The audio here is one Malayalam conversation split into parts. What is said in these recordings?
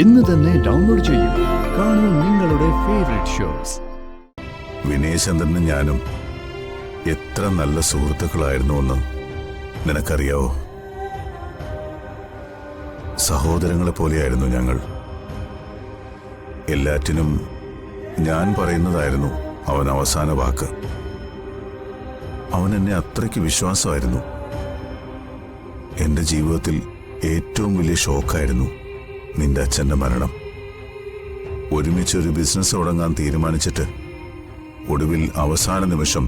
ഇന്ന് തന്നെ ഡൗൺലോഡ് ചെയ്യൂ. കാണൂ നിങ്ങളുടെ ഫേവറേറ്റ് ഷോസ്. വിനയചന്ദ്രനും ഞാനും എത്ര നല്ല സുഹൃത്തുക്കളായിരുന്നുവെന്ന് നിനക്കറിയാവോ? സഹോദരങ്ങളെ പോലെയായിരുന്നു ഞങ്ങൾ. എല്ലാറ്റിനും ഞാൻ പറയുന്നതായിരുന്നു അവൻ അവസാന വാക്ക്. അവൻ എന്നെ അത്രയ്ക്ക് വിശ്വാസമായിരുന്നു. എന്റെ ജീവിതത്തിൽ ഏറ്റവും വലിയ ഷോക്കായിരുന്നു നിന്റെ അച്ഛന്റെ മരണം. ഒരുമിച്ചൊരു ബിസിനസ് തുടങ്ങാൻ തീരുമാനിച്ചിട്ട് ഒടുവിൽ അവസാന നിമിഷം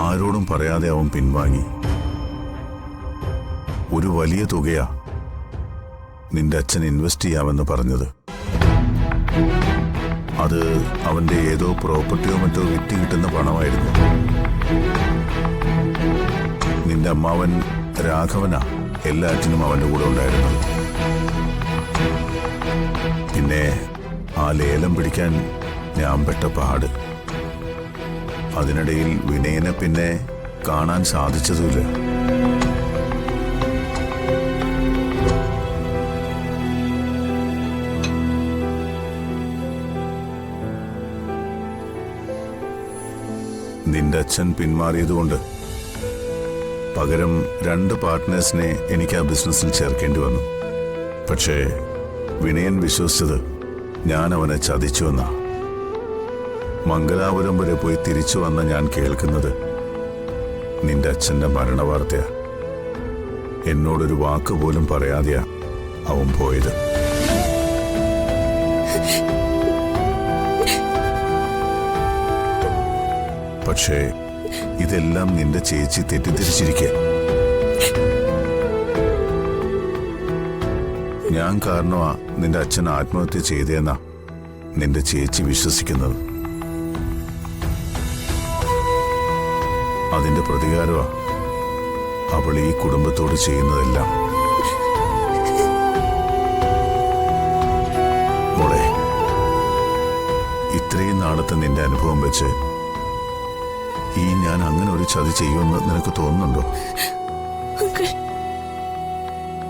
ആരോടും പറയാതെ അവൻ പിൻവാങ്ങി. ഒരു വലിയ തുകയാ നിന്റെ അച്ഛൻ ഇൻവെസ്റ്റ് ചെയ്യാമെന്ന് പറഞ്ഞത്. അത് അവന്റെ ഏതോ പ്രോപ്പർട്ടിയോ മറ്റോ വിറ്റ് കിട്ടുന്ന പണമായിരുന്നു. നിന്റെ അമ്മാവൻ രാഘവനാ എല്ലാറ്റിനും അവന്റെ കൂടെ ഉണ്ടായിരുന്നത്. പിന്നെ ആ ലേലം പിടിക്കാൻ ഞാൻ പെട്ട പാട്. അതിനിടയിൽ വിനയനെ പിന്നെ കാണാൻ സാധിച്ചതുമില്ല. നിന്റെ അച്ഛൻ പിന്മാറിയതുകൊണ്ട് പകരം 2 പാർട്ട്നേഴ്സിനെ എനിക്ക് ആ ബിസിനസ്സിൽ ചേർക്കേണ്ടി വന്നു. പക്ഷേ വിനയൻ വിശ്വസിച്ചത് ഞാൻ അവനെ ചതിച്ചുവെന്നാ. മംഗലാപുരം വരെ പോയി തിരിച്ചു വന്ന ഞാൻ കേൾക്കുന്നത് നിന്റെ അച്ഛന്റെ മരണവാർത്തയാ. എന്നോടൊരു വാക്ക് പോലും പറയാതെയാ അവൻ പോയത്. പക്ഷേ ഇതെല്ലാം നിന്റെ ചേച്ചി തെറ്റിദ്ധരിച്ചിരിക്കുക. ഞാൻ കാരണമാ നിന്റെ അച്ഛൻ ആത്മഹത്യ ചെയ്തേന്നാ നിന്റെ ചേച്ചി വിശ്വസിക്കുന്നത്. അതിന്റെ പ്രതികാരമാ അവൾ ഈ കുടുംബത്തോട് ചെയ്യുന്നതെല്ലാം. മോളെ, ഇത്രയും നാളത്തെ നിന്റെ അനുഭവം വെച്ച് ഈ ഞാൻ അങ്ങനെ ഒരു ചതി ചെയ്യുമെന്ന് നിനക്ക് തോന്നുന്നുണ്ടോ?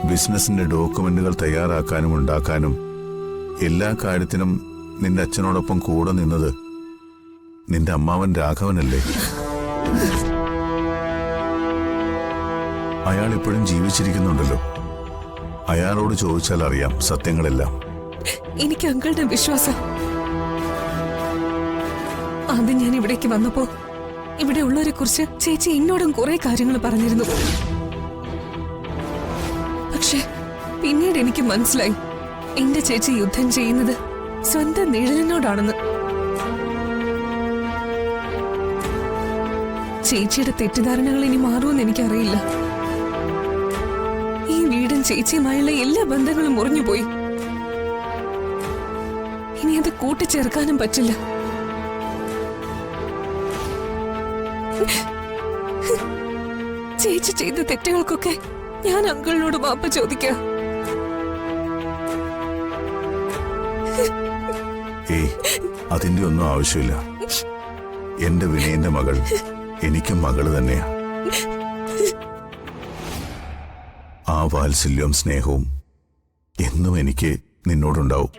ബിസിനസിന്റെ ഡോക്യുമെന്റുകൾ തയ്യാറാക്കാനും ഉണ്ടാക്കാനും എല്ലാ കാര്യത്തിനും നിന്റെ അച്ഛനോടൊപ്പം കൂടെ നിന്നത് നിന്റെ അമ്മാവൻ രാഘവനല്ലേ? അയാൾ ഇപ്പോഴും ജീവിച്ചിരിക്കുന്നുണ്ടല്ലോ. അയാളോട് ചോദിച്ചാൽ അറിയാം സത്യങ്ങളെല്ലാം. എനിക്ക് അങ്കിളുടെ വിശ്വാസം. ആദ്യം ഞാൻ ഇവിടേക്ക് വന്നപ്പോ ഇവിടെ ഉള്ളവരെ കുറിച്ച് ചേച്ചി എന്നോടും കുറെ കാര്യങ്ങൾ പറഞ്ഞിരുന്നു. പക്ഷെ പിന്നീട് എനിക്ക് മനസ്സിലായി എന്റെ ചേച്ചി യുദ്ധം ചെയ്യുന്നത് സ്വന്തം നിഴലിനോടാണെന്ന്. ചേച്ചിയുടെ തെറ്റിദ്ധാരണകൾ ഇനി മാറുമെന്ന് എനിക്കറിയില്ല. ഈ വീടും ചേച്ചിയുമായുള്ള എല്ലാ ബന്ധങ്ങളും മുറിഞ്ഞുപോയി. ഇനി അത് കൂട്ടിച്ചേർക്കാനും പറ്റില്ല. ചേച്ചി ചെയ്ത തെറ്റുകൾക്കൊക്കെ ഞാൻ അങ്കിളിനോട് മാപ്പ് ചോദിക്കാം. ഏയ്, അതിന്റെ ഒന്നും ആവശ്യമില്ല. എന്റെ വിനയന്റെ മകൾ എനിക്കും മകള് തന്നെയാ. ആ വാത്സല്യവും സ്നേഹവും എന്നും എനിക്ക് നിന്നോടുണ്ടാവും.